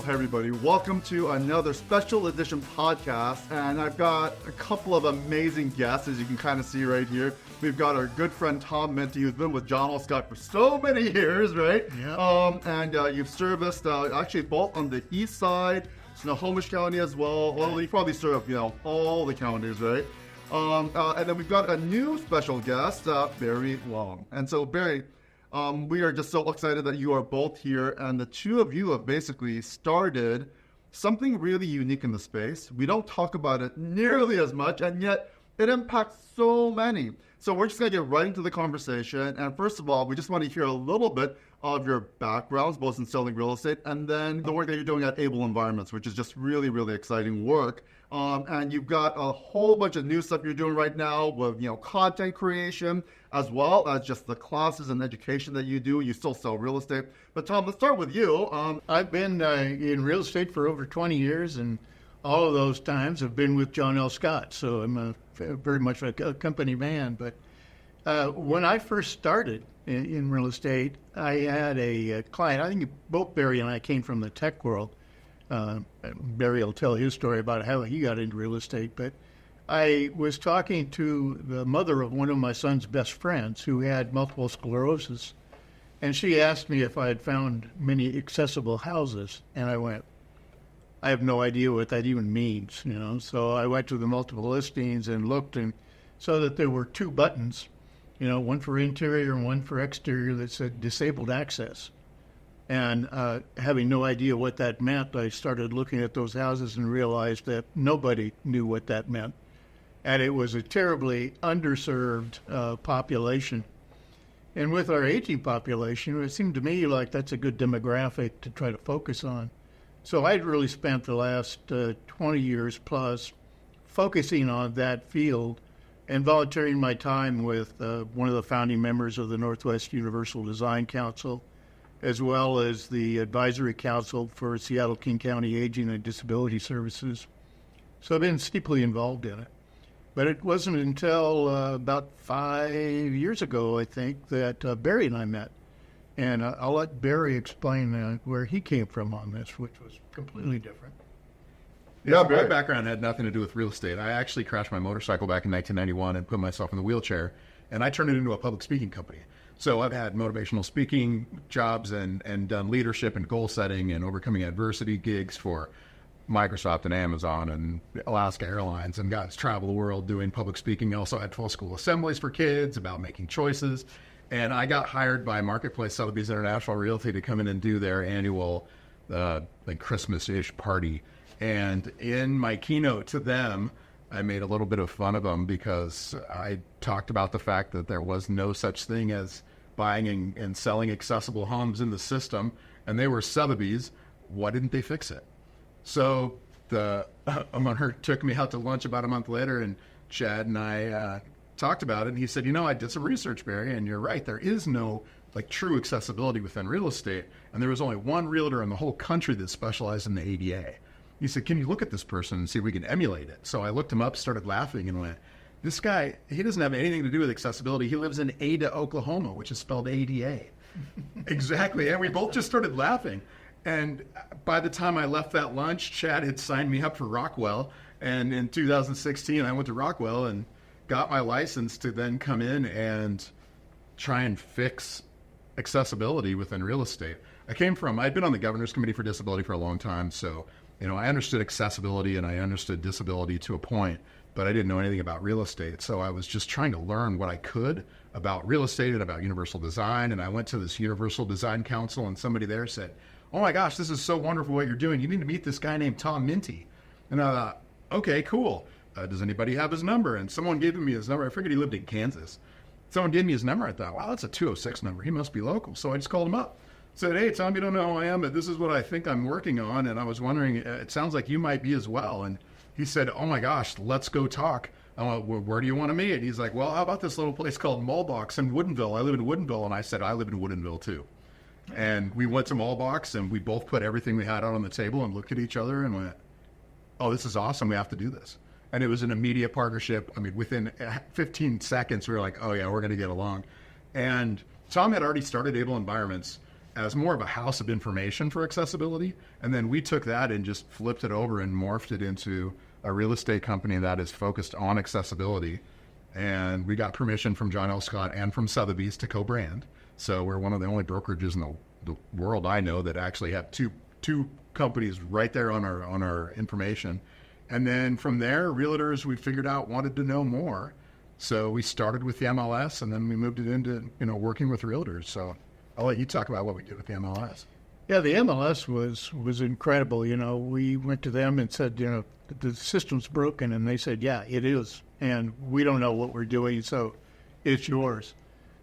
Hey everybody, welcome to another special edition podcast, and I've got a couple of amazing guests, as you can kind of see right here. We've got our good friend Tom Minty, who's been with John L. Scott for so many years, right? Yeah. And you've serviced actually both on the east side, Snohomish County as well. Well, you probably served, all the counties, right? And then we've got a new special guest, Barry Long. And so Barry, we are just so excited that you are both here, and the two of you have basically started something really unique in the space. We don't talk about it nearly as much, and yet it impacts so many. So we're just going to get right into the conversation. And first of all, we just want to hear a little bit of your backgrounds, both in selling real estate and then the work that you're doing at Able Environments, which is just really, really exciting work. And you've got a whole bunch of new stuff you're doing right now with, content creation, as well as just the classes and education that you do. You still sell real estate. But Tom, let's start with you. I've been in real estate for over 20 years, and all of those times have been with John L. Scott. So I'm very much a company man. But when I first started in real estate, I had a client. I think both Barry and I came from the tech world. Barry will tell his story about how he got into real estate, but I was talking to the mother of one of my son's best friends who had multiple sclerosis, and she asked me if I had found many accessible houses, and I went, I have no idea what that even means, So I went to the multiple listings and looked and saw that there were two buttons, one for interior and one for exterior that said disabled access. And having no idea what that meant, I started looking at those houses and realized that nobody knew what that meant. And it was a terribly underserved population. And with our aging population, it seemed to me like that's a good demographic to try to focus on. So I'd really spent the last 20 years plus focusing on that field and volunteering my time with one of the founding members of the Northwest Universal Design Council, as well as the Advisory Council for Seattle-King County Aging and Disability Services. So I've been deeply involved in it. But it wasn't until about 5 years ago, I think, that Barry and I met. And I'll let Barry explain where he came from on this, which was completely different. Yeah, my background had nothing to do with real estate. I actually crashed my motorcycle back in 1991 and put myself in the wheelchair, and I turned it into a public speaking company. So I've had motivational speaking jobs and done leadership and goal setting and overcoming adversity gigs for Microsoft and Amazon and Alaska Airlines, and got to travel the world doing public speaking. I also had full school assemblies for kids about making choices. And I got hired by Marketplace Sotheby's International Realty to come in and do their annual Christmas-ish party. And in my keynote to them, I made a little bit of fun of them because I talked about the fact that there was no such thing as buying and selling accessible homes in the system, and they were Sotheby's. Why didn't they fix it? So the owner took me out to lunch about a month later, and Chad and I talked about it, and he said, I did some research, Barry, and you're right. There is no true accessibility within real estate, and there was only one realtor in the whole country that specialized in the ADA. He said, can you look at this person and see if we can emulate it? So I looked him up, started laughing, and went, this guy, he doesn't have anything to do with accessibility. He lives in Ada, Oklahoma, which is spelled ADA. Exactly. And we both just started laughing. And by the time I left that lunch, Chad had signed me up for Rockwell. And in 2016, I went to Rockwell and got my license to then come in and try and fix accessibility within real estate. I'd been on the Governor's Committee for Disability for a long time. So, I understood accessibility and I understood disability to a point, but I didn't know anything about real estate. So I was just trying to learn what I could about real estate and about universal design. And I went to this Universal Design Council, and somebody there said, oh my gosh, this is so wonderful what you're doing. You need to meet this guy named Tom Minty. And I thought, okay, cool. Does anybody have his number? And someone gave me his number. I figured he lived in Kansas. Someone gave me his number. I thought, wow, that's a 206 number. He must be local. So I just called him up. Said, hey, Tom, you don't know who I am, but this is what I think I'm working on. And I was wondering, it sounds like you might be as well. And he said, oh my gosh, let's go talk. I went, well, where do you want to meet? And he's like, well, how about this little place called Mullbox in Woodinville? I live in Woodinville. And I said, I live in Woodinville too. And we went to Mullbox, and we both put everything we had out on the table and looked at each other and went, oh, this is awesome. We have to do this. And it was an immediate partnership. I mean, within 15 seconds, we were like, oh yeah, we're going to get along. And Tom had already started Able Environments as more of a house of information for accessibility. And then we took that and just flipped it over and morphed it into a real estate company that is focused on accessibility. And we got permission from John L. Scott and from Sotheby's to co-brand. So we're one of the only brokerages in the world I know that actually have two companies right there on our information. And then from there, realtors we figured out wanted to know more. So we started with the MLS, and then we moved it into working with realtors. So I'll let you talk about what we did with the MLS. Yeah, the MLS was incredible. We went to them and said, the system's broken, and they said, yeah, it is, and we don't know what we're doing, so it's yours.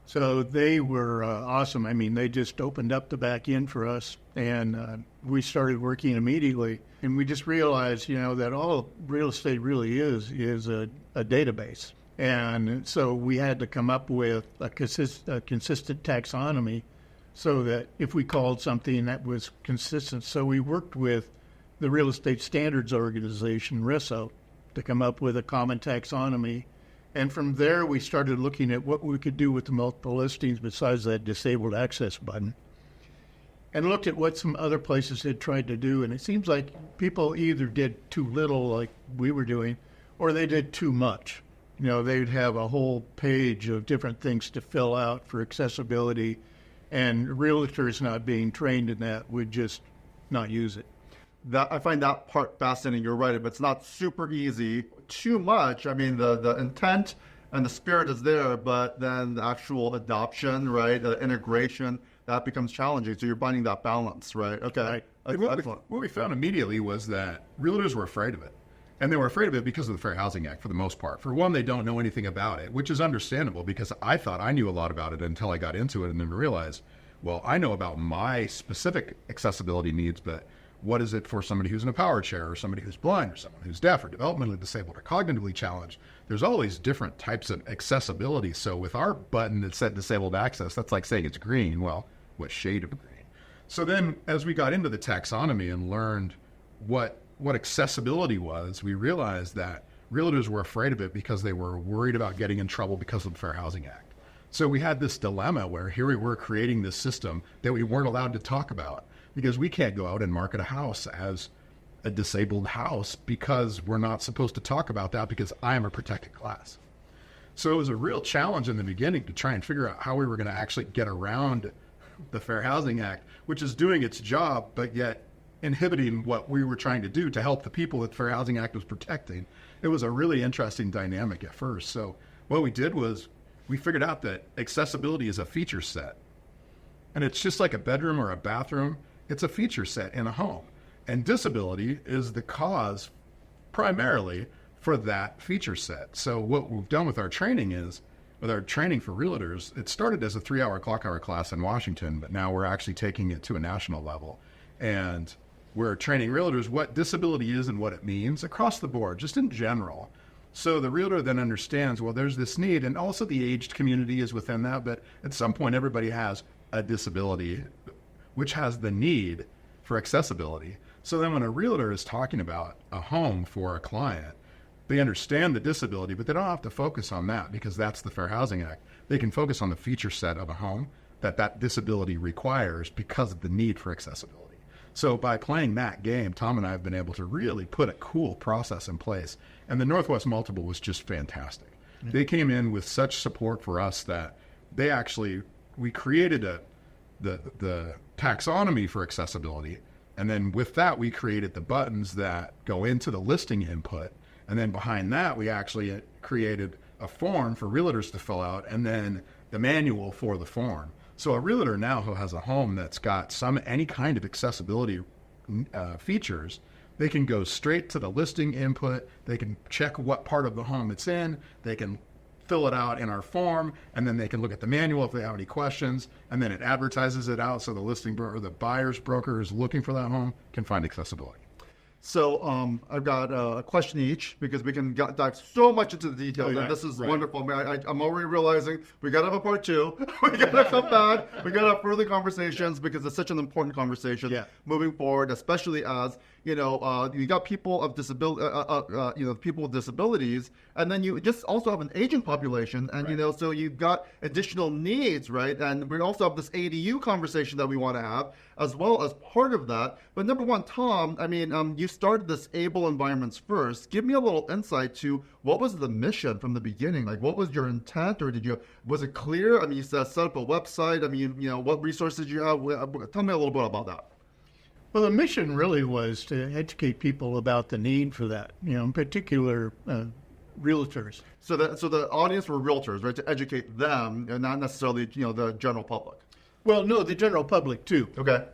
So they were awesome. I mean, they just opened up the back end for us, and we started working immediately. And we just realized, that all real estate really is a database. And so we had to come up with a consistent taxonomy so that if we called something that was consistent. So we worked with the Real Estate Standards Organization, RISO, to come up with a common taxonomy. And from there, we started looking at what we could do with the multiple listings besides that disabled access button, and looked at what some other places had tried to do. And it seems like people either did too little, like we were doing, or they did too much. They'd have a whole page of different things to fill out for accessibility, and realtors not being trained in that would just not use it. I find that part fascinating. You're right, but it's not super easy. Too much. I mean, the intent and the spirit is there, but then the actual adoption, right, the integration, that becomes challenging. So you're finding that balance, right? Okay. Right. What we found immediately was that realtors were afraid of it. And they were afraid of it because of the Fair Housing Act, for the most part. For one, they don't know anything about it, which is understandable because I thought I knew a lot about it until I got into it and then realized, well, I know about my specific accessibility needs, but what is it for somebody who's in a power chair or somebody who's blind or someone who's deaf or developmentally disabled or cognitively challenged? There's all these different types of accessibility. So with our button that said disabled access, that's like saying it's green. Well, what shade of green? So then as we got into the taxonomy and learned what accessibility was, we realized that realtors were afraid of it because they were worried about getting in trouble because of the Fair Housing Act. So we had this dilemma where here we were creating this system that we weren't allowed to talk about because we can't go out and market a house as a disabled house because we're not supposed to talk about that because I am a protected class. So it was a real challenge in the beginning to try and figure out how we were going to actually get around the Fair Housing Act, which is doing its job, but yet inhibiting what we were trying to do to help the people that the Fair Housing Act was protecting. It was a really interesting dynamic at first. So what we did was we figured out that accessibility is a feature set. And it's just like a bedroom or a bathroom. It's a feature set in a home. And disability is the cause primarily for that feature set. So what we've done with our training is, with our training for realtors, it started as a 3-hour clock hour class in Washington, but now we're actually taking it to a national level. And we're training realtors what disability is and what it means across the board, just in general. So the realtor then understands, well, there's this need, and also the aged community is within that, but at some point everybody has a disability, which has the need for accessibility. So then when a realtor is talking about a home for a client, they understand the disability, but they don't have to focus on that because that's the Fair Housing Act. They can focus on the feature set of a home that disability requires because of the need for accessibility. So by playing that game, Tom and I have been able to really put a cool process in place. And the Northwest Multiple was just fantastic. Mm-hmm. They came in with such support for us that we created the taxonomy for accessibility. And then with that, we created the buttons that go into the listing input. And then behind that, we actually created a form for realtors to fill out and then the manual for the form. So a realtor now who has a home that's got any kind of accessibility features, they can go straight to the listing input. They can check what part of the home it's in. They can fill it out in our form, and then they can look at the manual if they have any questions, and then it advertises it out so the listing broker, the buyer's broker is looking for that home can find accessibility. So I've got a question each because we can dive so much into the details. Oh, yeah. And this is right. wonderful. I'm already realizing we got to have a part 2. We got to come back. We got to have further conversations because it's such an important conversation moving forward, especially as you got people of disability, people with disabilities, and then you just also have an aging population, and so you've got additional needs, right? And we also have this ADU conversation that we want to have as well as part of that. But number one, Tom, you started this Able Environments First. Give me a little insight to what was the mission from the beginning? Like, what was your intent, or was it clear? You said set up a website. What resources you have? Tell me a little bit about that. Well, the mission really was to educate people about the need for that, in particular, realtors. So the audience were realtors, right? To educate them, and not necessarily, the general public. Well, no, the general public too. Okay.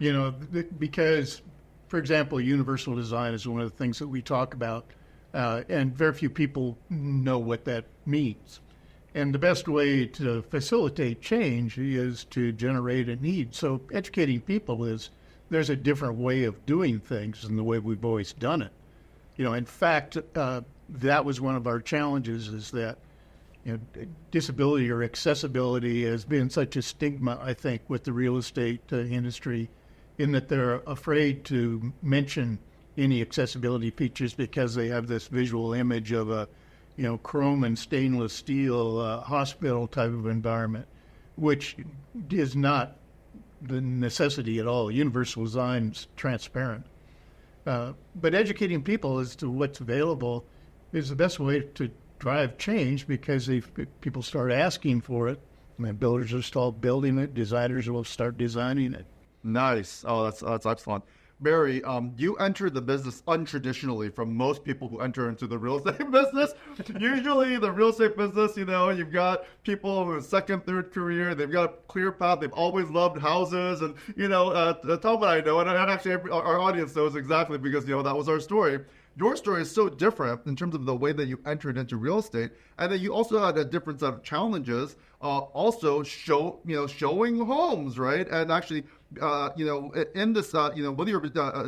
Because, for example, universal design is one of the things that we talk about, and very few people know what that means. And the best way to facilitate change is to generate a need. So educating people is, there's a different way of doing things than the way we've always done it. In fact, that was one of our challenges, is that disability or accessibility has been such a stigma, I think, with the real estate industry, in that they're afraid to mention any accessibility features because they have this visual image of a, chrome and stainless steel hospital type of environment, which is not the necessity at all. Universal design's transparent. But educating people as to what's available is the best way to drive change, because if people start asking for it, builders will start building it, designers will start designing it. Nice. Oh, that's excellent. Barry, you entered the business untraditionally from most people who enter into the real estate business. Usually the real estate business, you've got people with second, third career. They've got a clear path. They've always loved houses. And, Tom and I know, and actually our audience knows exactly, because, that was our story. Your story is so different in terms of the way that you entered into real estate, and then you also had a different set of challenges. Also, showing homes, right? And actually, in this, with your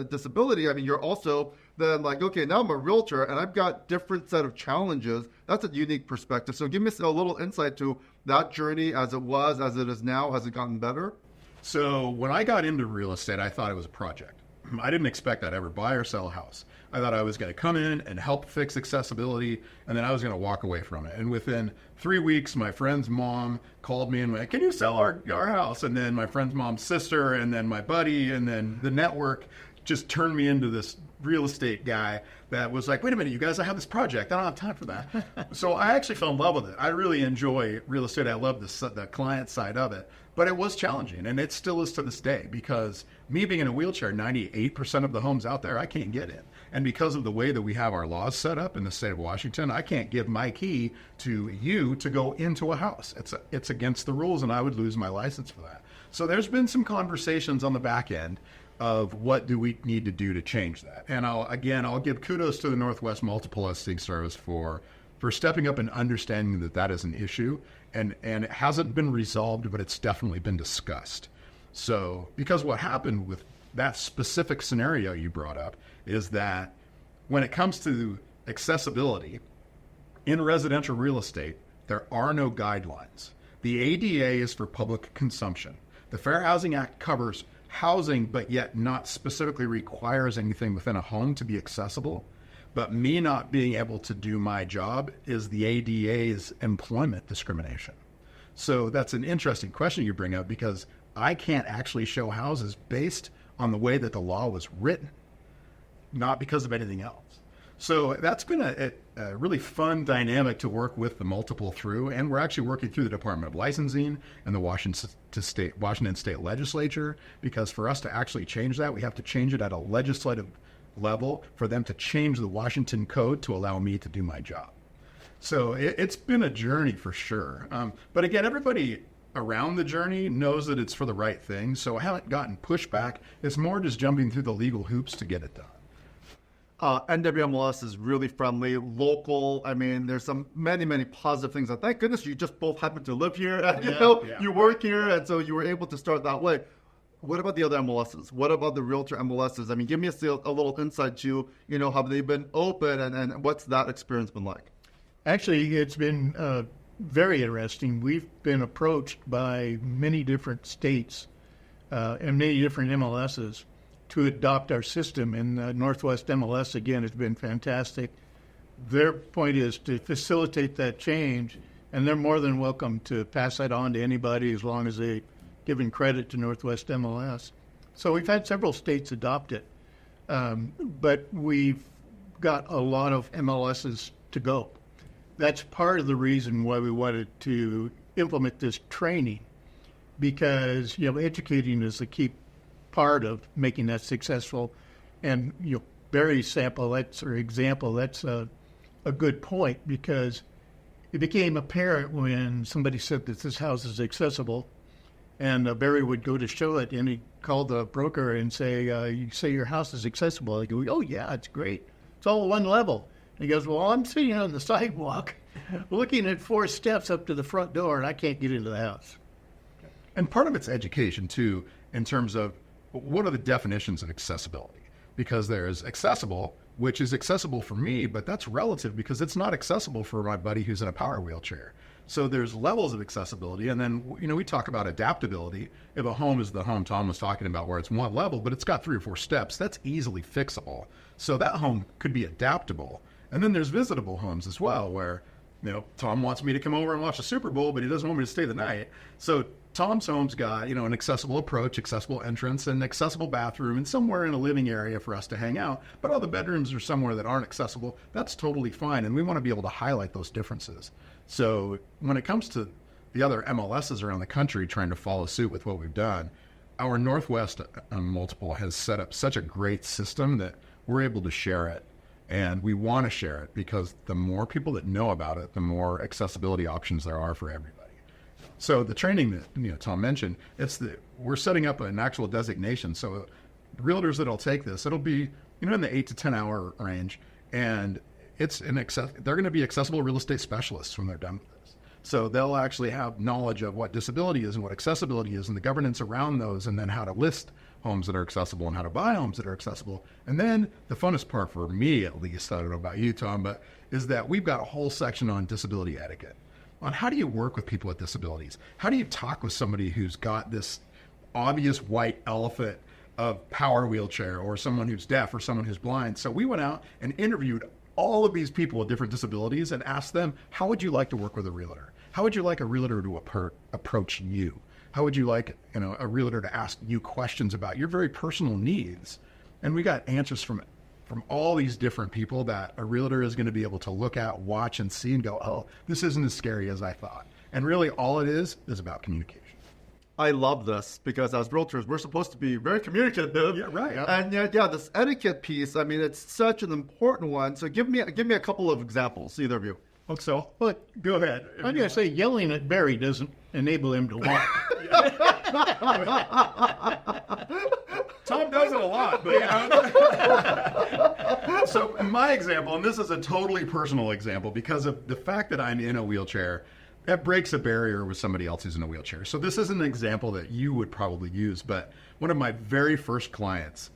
disability, you're also then like, okay, now I'm a realtor and I've got different set of challenges. That's a unique perspective. So give me a little insight to that journey as it was, as it is now. Has it gotten better? So when I got into real estate, I thought it was a project. I didn't expect I'd ever buy or sell a house. I thought I was going to come in and help fix accessibility, and then I was going to walk away from it. And within 3 weeks, my friend's mom called me and went, "Can you sell our house?" And then my friend's mom's sister, and then my buddy, and then the network just turned me into this real estate guy that was like, "Wait a minute, you guys, I have this project. I don't have time for that." So I actually fell in love with it. I really enjoy real estate. I love the client side of it. But it was challenging, and it still is to this day, because me being in a wheelchair, 98% of the homes out there I can't get in. And because of the way that we have our laws set up in the state of Washington, I can't give my key to you to go into a house. It's against the rules, and I would lose my license for that. So there's been some conversations on the back end of what do we need to do to change that. And I'll give kudos to the Northwest Multiple Listing Service for stepping up and understanding that is an issue. And it hasn't been resolved, but it's definitely been discussed. So, because what happened with that specific scenario you brought up is that when it comes to accessibility in residential real estate, there are no guidelines. The ADA is for public consumption. The Fair Housing Act covers housing, but yet not specifically requires anything within a home to be accessible. But me not being able to do my job is the ADA's employment discrimination. So that's an interesting question you bring up, because I can't actually show houses based on the way that the law was written, not because of anything else. So that's been a really fun dynamic to work with the multiple through, and we're actually working through the Department of Licensing and the Washington State Legislature, because for us to actually change that, we have to change it at a legislative level for them to change the Washington Code to allow me to do my job. So it's been a journey for sure. But again, everybody around the journey knows that it's for the right thing. So I haven't gotten pushback. It's more just jumping through the legal hoops to get it done. NWMLS is really friendly, local. There's some many positive things. And thank goodness you just both happen to live here. You work here, and so you were able to start that way. What about the other MLSs? What about the realtor MLSs? Give me a little insight to, have they been open, and what's that experience been like? Actually, it's been very interesting. We've been approached by many different states and many different MLSs to adopt our system. And Northwest MLS, again, has been fantastic. Their point is to facilitate that change, and they're more than welcome to pass that on to anybody as long as they giving credit to Northwest MLS. So we've had several states adopt it, but we've got a lot of MLSs to go. That's part of the reason why we wanted to implement this training, because educating is the key part of making that successful. And Barry's example, that's a good point, because it became apparent when somebody said that this house is accessible, and Barry would go to show it, and he'd call the broker and say, you say your house is accessible. I go, oh yeah, it's great. It's all one level. And he goes, well, I'm sitting on the sidewalk looking at 4 steps up to the front door, and I can't get into the house. And part of it's education, too, in terms of what are the definitions of accessibility? Because there's accessible, which is accessible for me, but that's relative because it's not accessible for my buddy who's in a power wheelchair. So there's levels of accessibility. And then, we talk about adaptability. If a home is the home Tom was talking about, where it's one level, but it's got 3 or 4 steps, that's easily fixable. So that home could be adaptable. And then there's visitable homes as well, where, Tom wants me to come over and watch the Super Bowl, but he doesn't want me to stay the night. So Tom's home's got, an accessible approach, accessible entrance, and accessible bathroom, and somewhere in a living area for us to hang out. But all the bedrooms are somewhere that aren't accessible. That's totally fine, and we want to be able to highlight those differences. So when it comes to the other MLSs around the country trying to follow suit with what we've done, our Northwest Multiple has set up such a great system that we're able to share it. And we want to share it because the more people that know about it, the more accessibility options there are for everybody. So the training that Tom mentioned, we're setting up an actual designation. So realtors that'll take this, it'll be in the 8 to 10 hour range, and they're going to be accessible real estate specialists when they're done with this. So they'll actually have knowledge of what disability is and what accessibility is and the governance around those, and then how to list homes that are accessible and how to buy homes that are accessible. And then the funnest part for me, at least, I don't know about you, Tom, but is that we've got a whole section on disability etiquette, on how do you work with people with disabilities? How do you talk with somebody who's got this obvious white elephant of power wheelchair, or someone who's deaf, or someone who's blind? So we went out and interviewed all of these people with different disabilities and asked them, how would you like to work with a realtor? How would you like a realtor to approach you? How would you like, a realtor to ask you questions about your very personal needs? And we got answers from all these different people that a realtor is going to be able to look at, watch, and see and go, oh, this isn't as scary as I thought. And really all it is about communication. I love this because as realtors, we're supposed to be very communicative. Yeah, right. And this etiquette piece, it's such an important one. So give me a couple of examples, either of you. So, go ahead. I'm going to say yelling at Barry doesn't enable him to walk. Tom does it a lot, but So in my example, and this is a totally personal example, because of the fact that I'm in a wheelchair, that breaks a barrier with somebody else who's in a wheelchair. So this isn't an example that you would probably use, but one of my very first clients,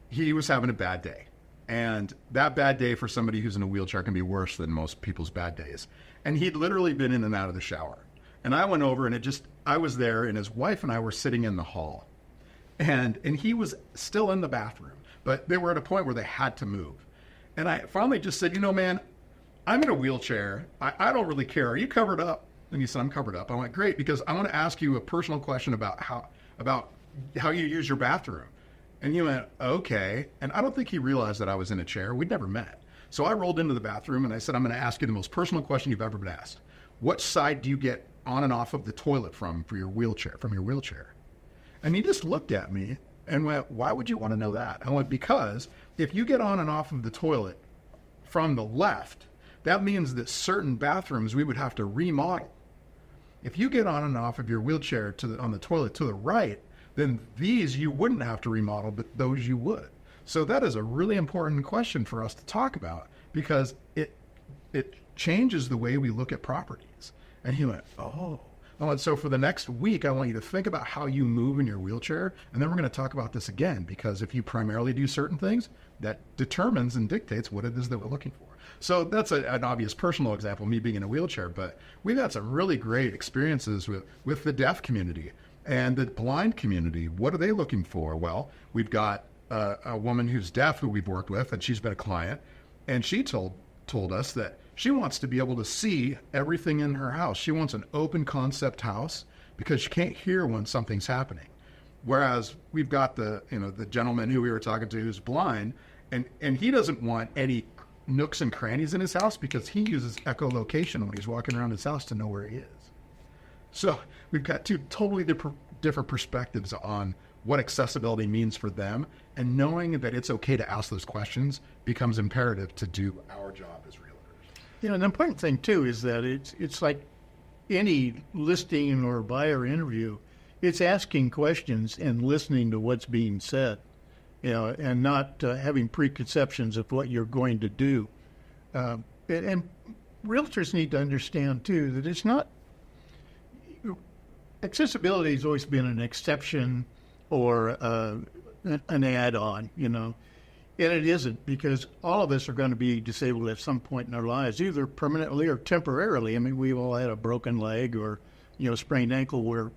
he was having a bad day. And that bad day for somebody who's in a wheelchair can be worse than most people's bad days. And he'd literally been in and out of the shower. And I went over and I was there, and his wife and I were sitting in the hall. And he was still in the bathroom, but they were at a point where they had to move. And I finally just said, man, I'm in a wheelchair. I don't really care. Are you covered up? And he said, I'm covered up. I went, great, because I want to ask you a personal question about how you use your bathroom. And he went, okay. And I don't think he realized that I was in a chair. We'd never met. So I rolled into the bathroom and I said, I'm going to ask you the most personal question you've ever been asked. What side do you get on and off of the toilet from your wheelchair? And he just looked at me and went, why would you want to know that? I went, because if you get on and off of the toilet from the left, that means that certain bathrooms we would have to remodel. If you get on and off of your wheelchair on the toilet to the right, then these you wouldn't have to remodel, but those you would. So that is a really important question for us to talk about, because it changes the way we look at properties. And he went, oh. So for the next week, I want you to think about how you move in your wheelchair, and then we're going to talk about this again, because if you primarily do certain things, that determines and dictates what it is that we're looking for. So that's an obvious personal example, me being in a wheelchair, but we've had some really great experiences with the deaf community and the blind community. What are they looking for? Well, we've got a woman who's deaf who we've worked with, and she's been a client, and she told us that she wants to be able to see everything in her house. She wants an open concept house because she can't hear when something's happening. Whereas we've got the gentleman who we were talking to who's blind, and he doesn't want any nooks and crannies in his house because he uses echolocation when he's walking around his house to know where he is. So we've got two totally different perspectives on what accessibility means for them, and knowing that it's okay to ask those questions becomes imperative to do our job as realtors. An important thing too is that it's like any listing or buyer interview. It's asking questions and listening to what's being said, and not having preconceptions of what you're going to do. And realtors need to understand too that it's not, accessibility has always been an exception or an add-on, and it isn't, because all of us are going to be disabled at some point in our lives, either permanently or temporarily. I mean, we've all had a broken leg or, sprained ankle where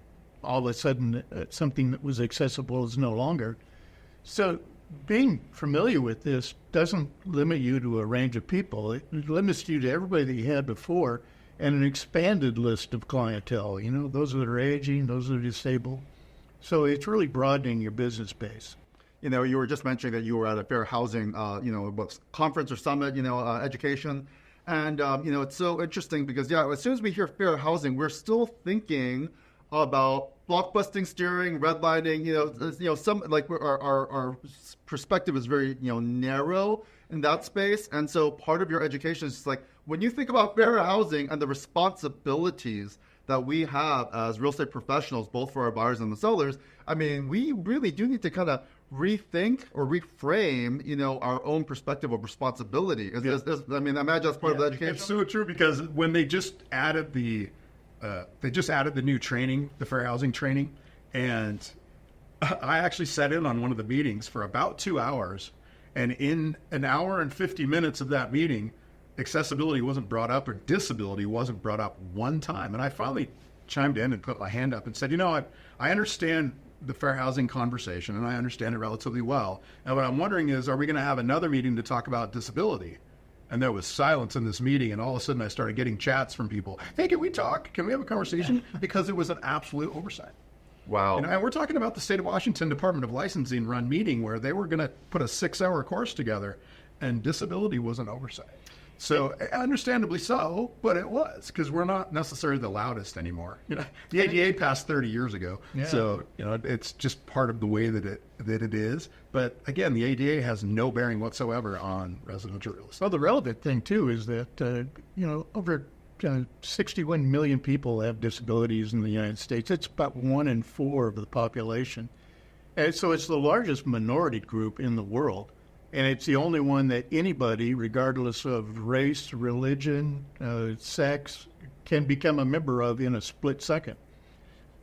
all of a sudden something that was accessible is no longer. So being familiar with this doesn't limit you to a range of people. It limits you to everybody that you had before and an expanded list of clientele, those that are aging, those that are disabled. So it's really broadening your business base. You were just mentioning that you were at a fair housing, conference or summit, education. And, it's so interesting because, as soon as we hear fair housing, we're still thinking about blockbusting steering, redlining, some like our perspective is very, narrow in that space. And so part of your education is just like, when you think about fair housing and the responsibilities that we have as real estate professionals, both for our buyers and the sellers, I mean, we really do need to kind of rethink or reframe, our own perspective of responsibility. I imagine that's part of the education. It's so true, because when they just added the new training, the fair housing training, and I actually sat in on one of the meetings for about 2 hours, and in an hour and 50 minutes of that meeting, accessibility wasn't brought up or disability wasn't brought up one time. And I finally chimed in and put my hand up and said, I understand the fair housing conversation and I understand it relatively well. And what I'm wondering is, are we going to have another meeting to talk about disability? And there was silence in this meeting, and all of a sudden I started getting chats from people. Hey, can we talk? Can we have a conversation? Because it was an absolute oversight. Wow. And we're talking about the state of Washington Department of Licensing run meeting where they were going to put a 6-hour course together, and disability was an oversight. So understandably so, but it was, because we're not necessarily the loudest anymore. The ADA passed 30 years ago, so it's just part of the way that it is. But again, the ADA has no bearing whatsoever on residential real estate. Well, the relevant thing too is that over 61 million people have disabilities in the United States. It's about 1 in 4 of the population, and so it's the largest minority group in the world. And it's the only one that anybody, regardless of race, religion, sex, can become a member of in a split second.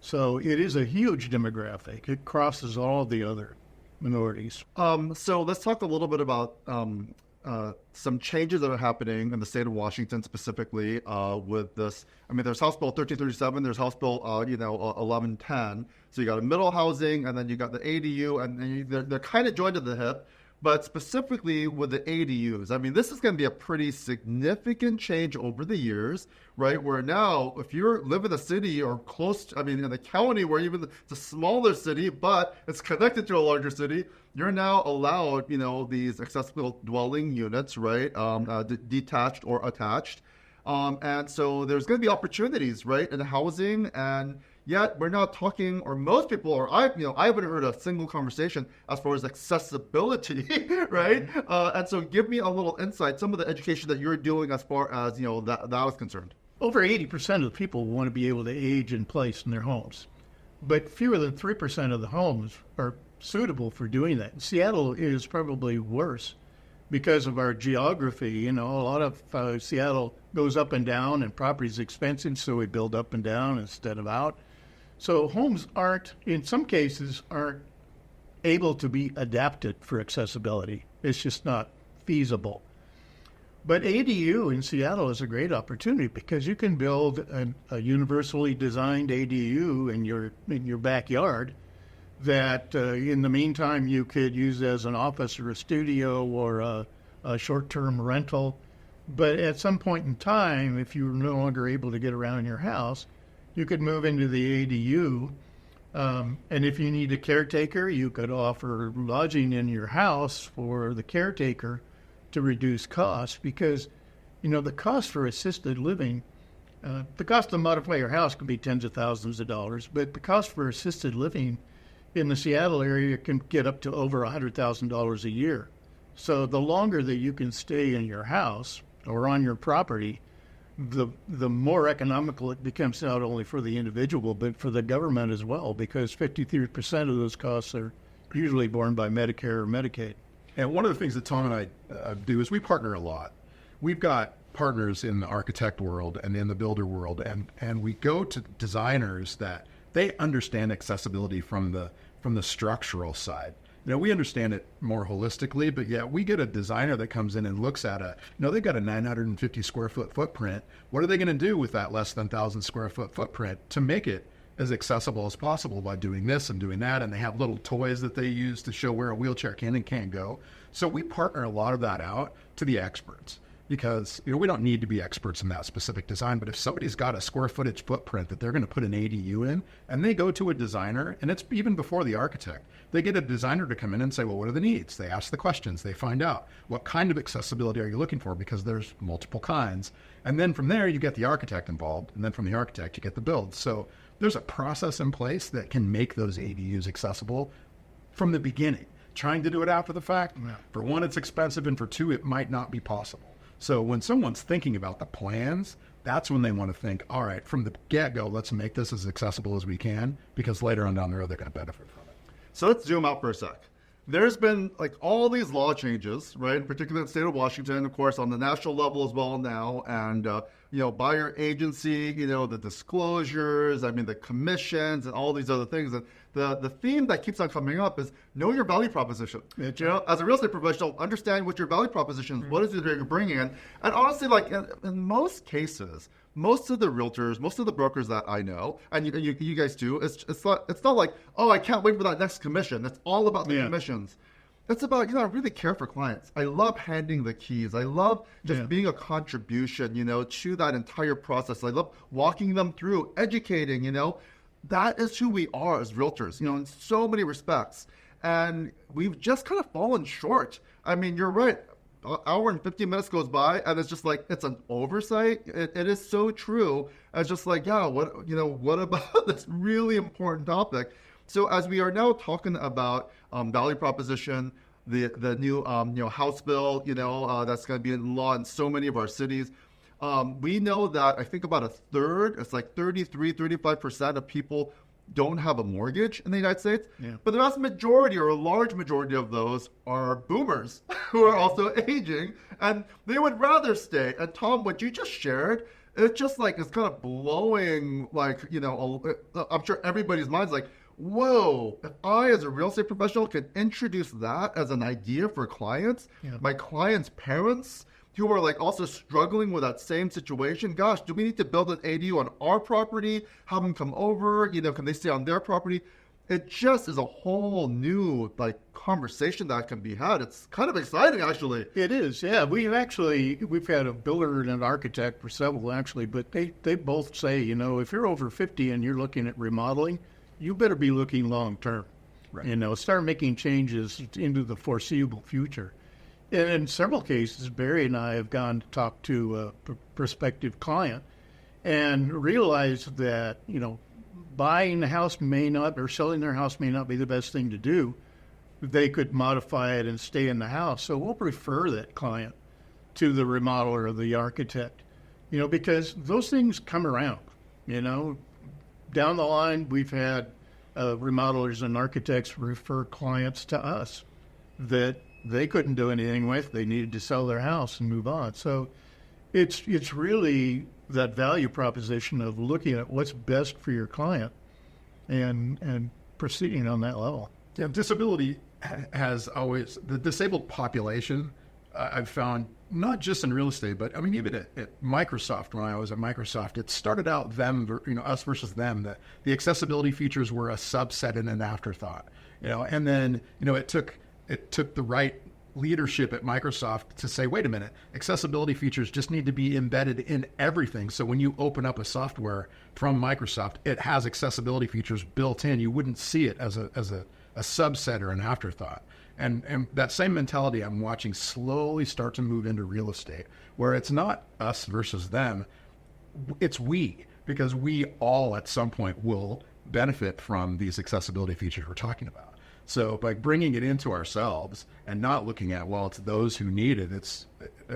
So it is a huge demographic. It crosses all the other minorities. So let's talk a little bit about some changes that are happening in the state of Washington specifically with this. I mean, there's House Bill 1337, there's House Bill 1110. So you got a middle housing, and then you got the ADU, and they're kind of joined at the hip. But specifically with the ADUs, I mean, this is going to be a pretty significant change over the years, right? Where now, if you live in a city or close, in the county where even it's a smaller city, but it's connected to a larger city, you're now allowed, these accessible dwelling units, right? Detached or attached. And so there's going to be opportunities, right, in housing, and yet we're not talking, or most people, or I haven't heard a single conversation as far as accessibility, right? And so give me a little insight, some of the education that you're doing as far as, that was concerned. Over 80% of the people want to be able to age in place in their homes, but fewer than 3% of the homes are suitable for doing that. Seattle is probably worse because of our geography. A lot of Seattle goes up and down, and property is expensive, so we build up and down instead of out. So homes in some cases, aren't able to be adapted for accessibility. It's just not feasible. But ADU in Seattle is a great opportunity because you can build a universally designed ADU in your backyard that in the meantime you could use as an office or a studio or a short-term rental. But at some point in time, if you were no longer able to get around your house, you could move into the ADU. And if you need a caretaker, you could offer lodging in your house for the caretaker to reduce costs, because, the cost for assisted living, the cost to modify your house can be tens of thousands of dollars, but the cost for assisted living in the Seattle area can get up to over $100,000 a year. So the longer that you can stay in your house or on your property, the more economical it becomes, not only for the individual, but for the government as well, because 53% of those costs are usually borne by Medicare or Medicaid. And one of the things that Tom and I do is we partner a lot. We've got partners in the architect world and in the builder world, and we go to designers that they understand accessibility from the structural side. We understand it more holistically, but yet we get a designer that comes in and looks at they've got a 950 square foot footprint. What are they going to do with that less than 1,000 square foot footprint to make it as accessible as possible by doing this and doing that? And they have little toys that they use to show where a wheelchair can and can't go. So we partner a lot of that out to the experts, because we don't need to be experts in that specific design, but if somebody's got a square footage footprint that they're going to put an ADU in, and they go to a designer, and it's even before the architect, they get a designer to come in and say, well, what are the needs? They ask the questions, they find out what kind of accessibility are you looking for, because there's multiple kinds. And then from there, you get the architect involved, and then from the architect, you get the build. So there's a process in place that can make those ADUs accessible from the beginning. Trying to do it after the fact, for one, it's expensive, and for two, it might not be possible. So when someone's thinking about the plans, that's when they want to think, all right, from the get-go, let's make this as accessible as we can, because later on down the road, they're going to benefit from it. So let's zoom out for a sec. There's been all these law changes, right? Particularly in the state of Washington, of course, on the national level as well now. And, by your agency, the disclosures, the commissions and all these other things. And the theme that keeps on coming up is know your value proposition. As a real estate professional, understand what your value proposition is. What is it that you're bringing in? And honestly, in most cases, most of the realtors, most of the brokers that I know, and you guys do, it's not like, oh, I can't wait for that next commission. It's all about the commissions. It's about, I really care for clients. I love handing the keys. I love just being a contribution, to that entire process. I love walking them through, educating, That is who we are as realtors, in so many respects. And we've just kind of fallen short. You're right. An hour and 15 minutes goes by, and it's just it's an oversight. It is so true. It's just what about this really important topic? So as we are now talking about value proposition, the new House bill, that's going to be in law in so many of our cities. We know that I think about a third, it's 35% of people don't have a mortgage in the United States. Yeah. But the vast majority, or a large majority of those, are boomers who are also aging, and they would rather stay. And Tom, what you just shared, it's just it's kind of blowing, I'm sure everybody's mind's whoa, if I, as a real estate professional, can introduce that as an idea for clients, my clients' parents, who are also struggling with that same situation, gosh, do we need to build an ADU on our property, have them come over, can they stay on their property? It just is a whole new conversation that can be had. It's kind of exciting, actually. It is, yeah. We've had a builder and an architect for several, actually, but they both say, if you're over 50 and you're looking at remodeling, you better be looking long term. Right. Start making changes into the foreseeable future. And in several cases, Barry and I have gone to talk to a prospective client and realized that, buying the house may not, or selling their house may not be the best thing to do. They could modify it and stay in the house. So we'll refer that client to the remodeler or the architect, because those things come around, Down the line, we've had remodelers and architects refer clients to us that they couldn't do anything with. They needed to sell their house and move on. So it's really that value proposition of looking at what's best for your client and proceeding on that level. Yeah, disability has always, the disabled population I've found, not just in real estate, but I mean, even at Microsoft, when I was at Microsoft, it started out us versus them. The accessibility features were a subset and an afterthought, and then, it took the right leadership at Microsoft to say, wait a minute, accessibility features just need to be embedded in everything. So when you open up a software from Microsoft, it has accessibility features built in. You wouldn't see it as a subset or an afterthought. And that same mentality I'm watching slowly start to move into real estate, where it's not us versus them, it's we, because we all at some point will benefit from these accessibility features we're talking about. So by bringing it into ourselves and not looking at, well, it's those who need it,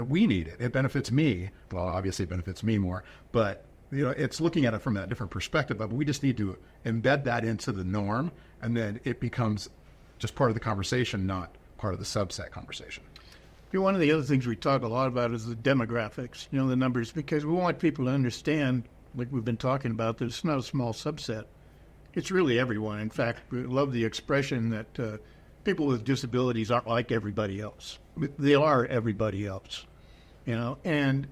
we need it. It benefits me. Well, obviously it benefits me more, but it's looking at it from that different perspective. But we just need to embed that into the norm, and then it becomes just part of the conversation, not part of the subset conversation. One of the other things we talk a lot about is the demographics, the numbers, because we want people to understand, like we've been talking about, that it's not a small subset. It's really everyone. In fact, we love the expression that people with disabilities aren't like everybody else. They are everybody else, and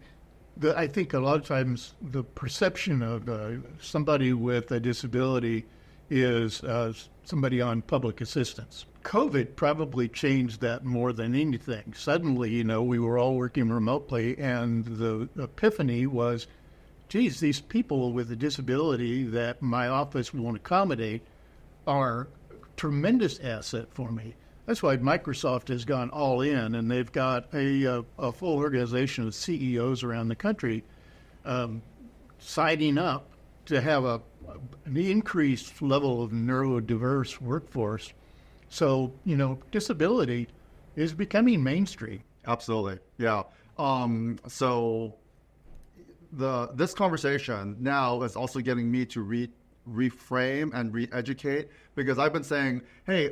I think a lot of times the perception of somebody with a disability is somebody on public assistance. COVID probably changed that more than anything. Suddenly, we were all working remotely, and the epiphany was, geez, these people with a disability that my office won't accommodate are a tremendous asset for me. That's why Microsoft has gone all in, and they've got a full organization of CEOs around the country signing up to have an increased level of neurodiverse workforce. So, disability is becoming mainstream. Absolutely. Yeah. So this conversation now is also getting me to reframe and re-educate, because I've been saying, hey,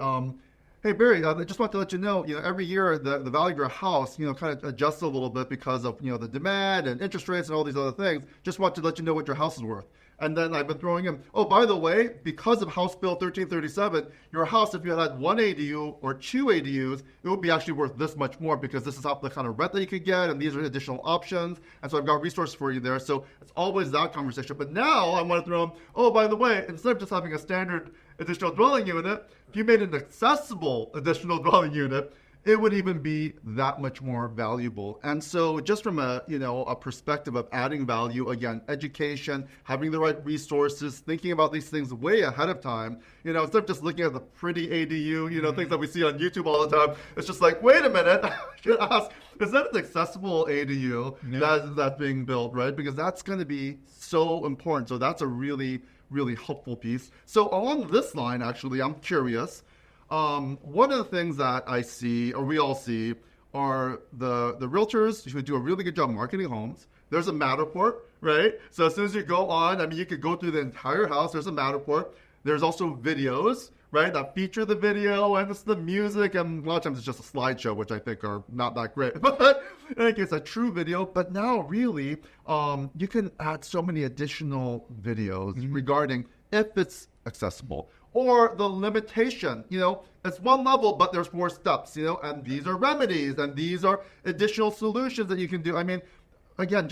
Barry, I just want to let you know, every year the value of your house, kind of adjusts a little bit because of, the demand and interest rates and all these other things. Just want to let you know what your house is worth. And then I've been throwing in, oh, by the way, because of House Bill 1337, your house, if you had 1 ADU or 2 ADUs, it would be actually worth this much more, because this is how the kind of rent that you could get, and these are additional options. And so I've got resources for you there. So it's always that conversation. But now I want to throw in, oh, by the way, instead of just having a standard additional dwelling unit, if you made an accessible additional dwelling unit, it would even be that much more valuable. And so just from a perspective of adding value, again, education, having the right resources, thinking about these things way ahead of time, instead of just looking at the pretty ADU, things that we see on YouTube all the time, it's just like, wait a minute, I should ask, is that an accessible ADU that's being built, right? Because that's going to be so important. So that's a really, really helpful piece. So along this line, actually, I'm curious, one of the things that I see, or we all see, are the realtors who do a really good job marketing homes. There's a Matterport, right? So as soon as you go on, you could go through the entire house. There's a Matterport. There's also videos, right, that feature the video, and it's the music, and a lot of times it's just a slideshow, which I think are not that great. But I think it's a true video. But now, really, you can add so many additional videos regarding if it's accessible, or the limitation. It's one level, but there's 4 steps, and these are remedies, and these are additional solutions that you can do. Again,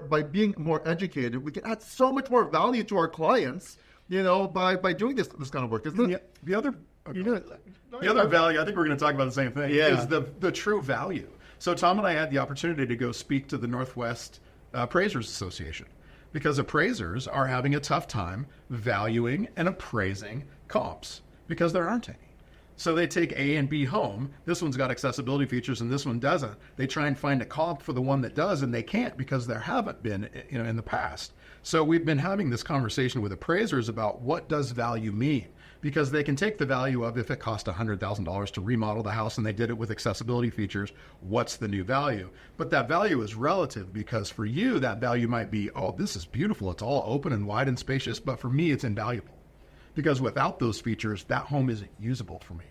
by being more educated, we can add so much more value to our clients, by doing this kind of work, isn't it? The other value, I think we're going to talk about the same thing, is the true value. So Tom and I had the opportunity to go speak to the Northwest Appraisers Association, because appraisers are having a tough time valuing and appraising comps because there aren't any. So they take A and B home. This one's got accessibility features and this one doesn't. They try and find a comp for the one that does, and they can't because there haven't been, in the past. So we've been having this conversation with appraisers about what does value mean, because they can take the value of, if it cost $100,000 to remodel the house and they did it with accessibility features, what's the new value? But that value is relative, because for you, that value might be, oh, this is beautiful. It's all open and wide and spacious. But for me, it's invaluable, because without those features, that home isn't usable for me.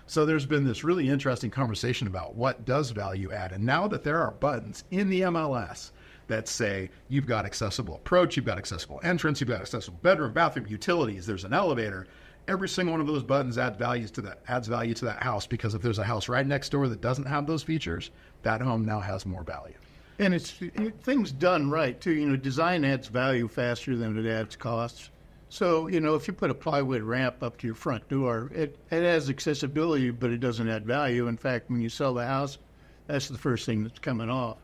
So there's been this really interesting conversation about what does value add. And now that there are buttons in the MLS that say you've got accessible approach, you've got accessible entrance, you've got accessible bedroom, bathroom, utilities, there's an elevator, every single one of those buttons adds value to that house, because if there's a house right next door that doesn't have those features, that home now has more value. And it's things done right too. Design adds value faster than it adds costs. So, if you put a plywood ramp up to your front door, it has accessibility, but it doesn't add value. In fact, when you sell the house, that's the first thing that's coming off.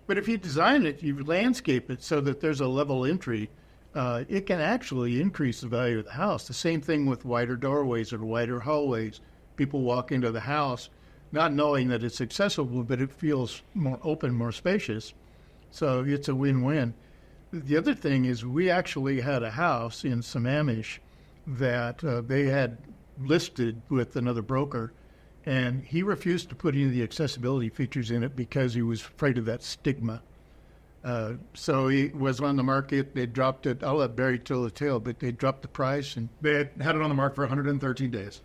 But if you design it, you landscape it so that there's a level entry, it can actually increase the value of the house. The same thing with wider doorways or wider hallways. People walk into the house not knowing that it's accessible, but it feels more open, more spacious. So it's a win-win. The other thing is we actually had a house in Sammamish that they had listed with another broker, and he refused to put any of the accessibility features in it because he was afraid of that stigma. So he was on the market. They dropped it. I'll let Barry tell the tale, but they dropped the price. And They had it on the market for 113 days.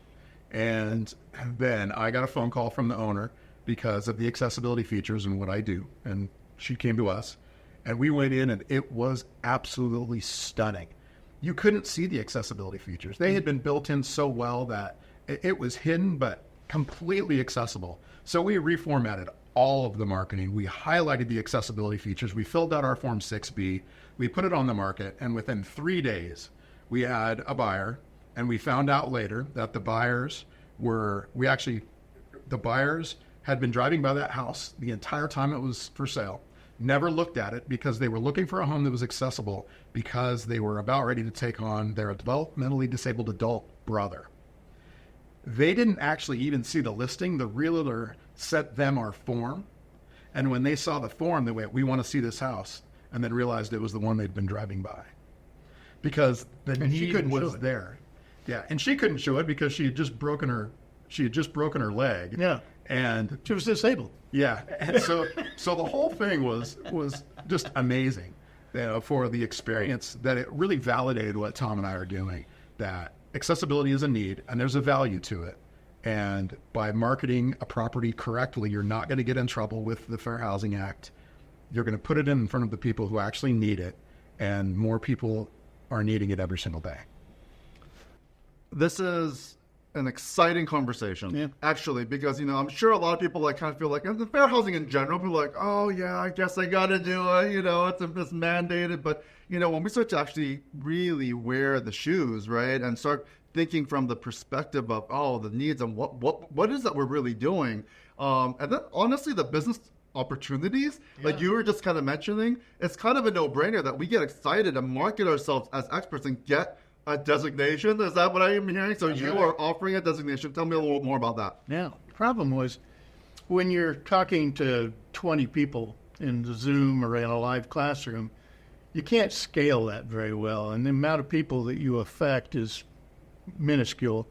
And then I got a phone call from the owner because of the accessibility features and what I do. And she came to us, and we went in, and it was absolutely stunning. You couldn't see the accessibility features. They had been built in so well that it was hidden, but completely accessible. So we reformatted all of the marketing. We highlighted the accessibility features. We filled out our Form 6B. We put it on the market, and within 3 days, we had a buyer. And we found out later that the buyers had been driving by that house the entire time it was for sale, never looked at it because they were looking for a home that was accessible because they were about ready to take on their developmentally disabled adult brother. They didn't actually even see the listing. The realtor sent them our form. And when they saw the form, they went, "We want to see this house," and then realized it was the one they'd been driving by because the need was there. Yeah, and she couldn't show it because she had just broken her leg. yeah, And she was disabled. yeah, and so the whole thing was just amazing, for the experience, that it really validated what Tom and I are doing, that accessibility is a need and there's a value to it. And by marketing a property correctly, you're not going to get in trouble with the Fair Housing Act. You're going to put it in front of the people who actually need it, and more people are needing it every single day. This is an exciting conversation, actually, because, I'm sure a lot of people kind of feel like, and the fair housing in general, people are like, oh yeah, I guess I got to do it, it's mandated. But, when we start to actually really wear the shoes, right, and start thinking from the perspective of, the needs and what is that we're really doing, and then honestly, the business opportunities, like you were just kind of mentioning, it's kind of a no-brainer that we get excited and market ourselves as experts and get a designation. Is that what I am hearing? So you are offering a designation. Tell me a little more about that. Now, the problem was when you're talking to 20 people in the Zoom or in a live classroom, you can't scale that very well. And the amount of people that you affect is minuscule.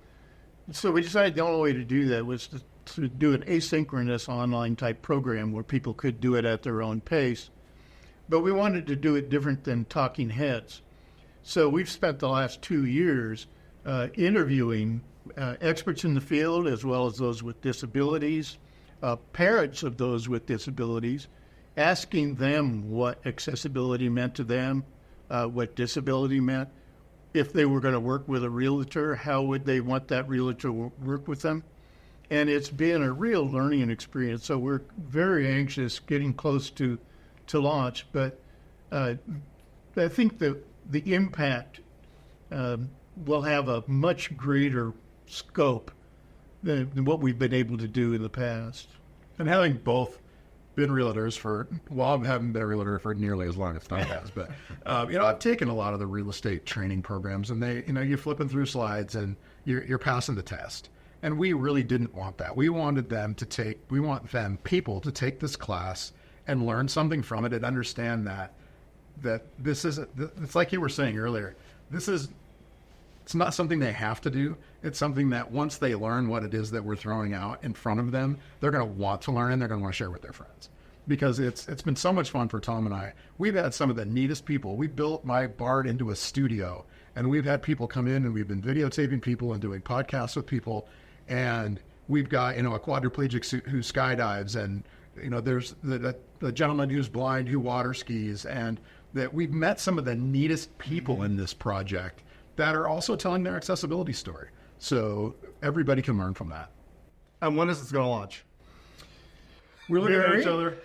So we decided the only way to do that was to do an asynchronous online type program where people could do it at their own pace. But we wanted to do it different than talking heads. So we've spent the last 2 years interviewing experts in the field, as well as those with disabilities, parents of those with disabilities, asking them what accessibility meant to them, what disability meant. If they were going to work with a realtor, how would they want that realtor to work with them? And it's been a real learning experience. So we're very anxious, getting close to launch. But I think that the impact will have a much greater scope than what we've been able to do in the past. And having both been realtors I haven't been a realtor for nearly as long as Tom has, but, I've taken a lot of the real estate training programs, and you're flipping through slides and you're passing the test. And we really didn't want that. We want people to take this class and learn something from it and understand that this is, it's like you were saying earlier, it's not something they have to do. It's something that once they learn what it is that we're throwing out in front of them, they're going to want to learn, and they're going to want to share with their friends. Because it's been so much fun for Tom and I. We've had some of the neatest people. We built my barn into a studio, and we've had people come in, and we've been videotaping people and doing podcasts with people. And we've got, a quadriplegic who skydives, and, there's the gentleman who's blind who water skis, and that we've met some of the neatest people in this project that are also telling their accessibility story. So everybody can learn from that. And when is this going to launch? We're looking at each other.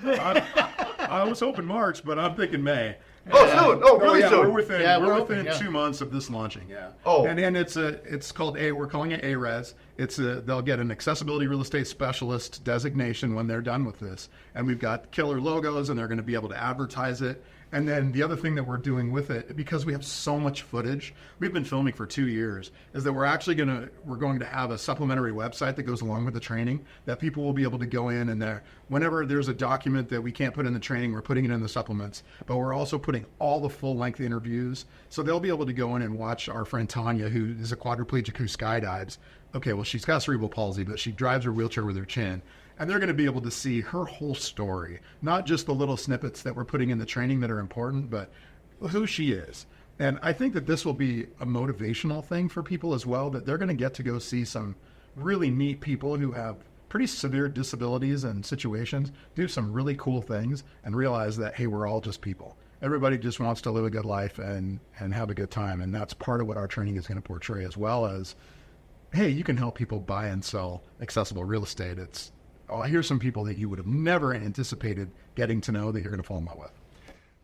I was hoping March, but I'm thinking May. Oh, soon! Oh, really yeah, soon! We're within 2 months of this launching. Yeah. Oh. And it's called we're calling it ARES. They'll get an accessibility real estate specialist designation when they're done with this, and we've got killer logos, and they're going to be able to advertise it. And then the other thing that we're doing with it, because we have so much footage, we've been filming for 2 years, is that we're going to have a supplementary website that goes along with the training that people will be able to go in, and whenever there's a document that we can't put in the training, we're putting it in the supplements. But we're also putting all the full-length interviews, so they'll be able to go in and watch our friend Tanya, who is a quadriplegic who skydives. Okay, well, she's got cerebral palsy, but she drives her wheelchair with her chin. And they're going to be able to see her whole story, not just the little snippets that we're putting in the training that are important, but who she is. And I think that this will be a motivational thing for people as well, that they're going to get to go see some really neat people who have pretty severe disabilities and situations, do some really cool things, and realize that, hey, we're all just people. Everybody just wants to live a good life and have a good time. And that's part of what our training is going to portray, as well as, hey, you can help people buy and sell accessible real estate. Here's some people that you would have never anticipated getting to know that you're going to fall in love with.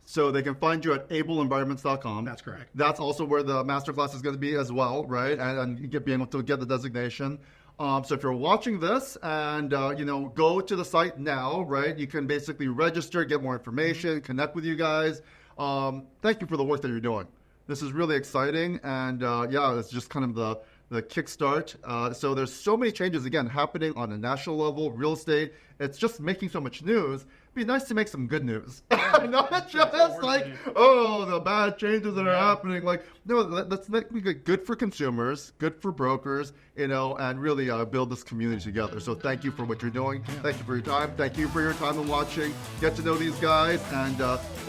So they can find you at ableenvironments.com. That's correct. That's also where the masterclass is going to be as well, right? And you be able to get the designation. So if you're watching this and, go to the site now, right? You can basically register, get more information, connect with you guys. Thank you for the work that you're doing. This is really exciting. And it's just kind of the kickstart. So there's so many changes, again, happening on a national level, real estate. It's just making so much news. It'd be nice to make some good news. Not just like, the bad changes that are happening. Like, no, let's make it good for consumers, good for brokers, and really build this community together. So thank you for what you're doing. Thank you for your time. Thank you for your time and watching. Get to know these guys, and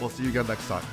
we'll see you again next time.